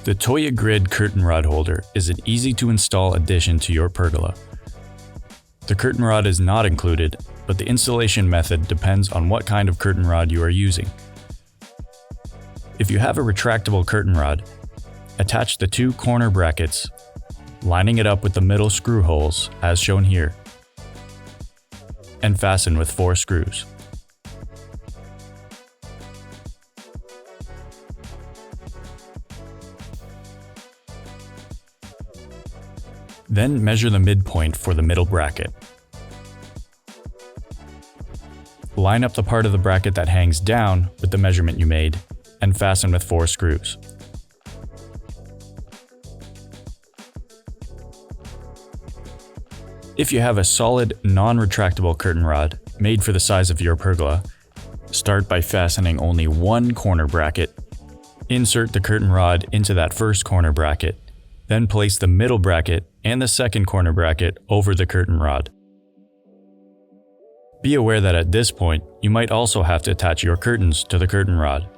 The Toja Grid curtain rod holder is an easy-to-install addition to your pergola. The curtain rod is not included, but the installation method depends on what kind of curtain rod you are using. If you have a retractable curtain rod, attach the two corner brackets, lining it up with the middle screw holes as shown here, and fasten with 4 screws. Then measure the midpoint for the middle bracket. Line up the part of the bracket that hangs down with the measurement you made and fasten with 4 screws. If you have a solid, non-retractable curtain rod made for the size of your pergola, start by fastening only one corner bracket. Insert the curtain rod into that first corner bracket, then place the middle bracket and the second corner bracket over the curtain rod. Be aware that at this point, you might also have to attach your curtains to the curtain rod.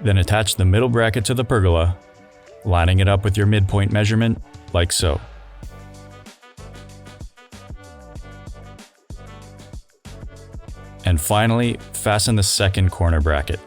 Then attach the middle bracket to the pergola, lining it up with your midpoint measurement, like so. And finally, fasten the second corner bracket.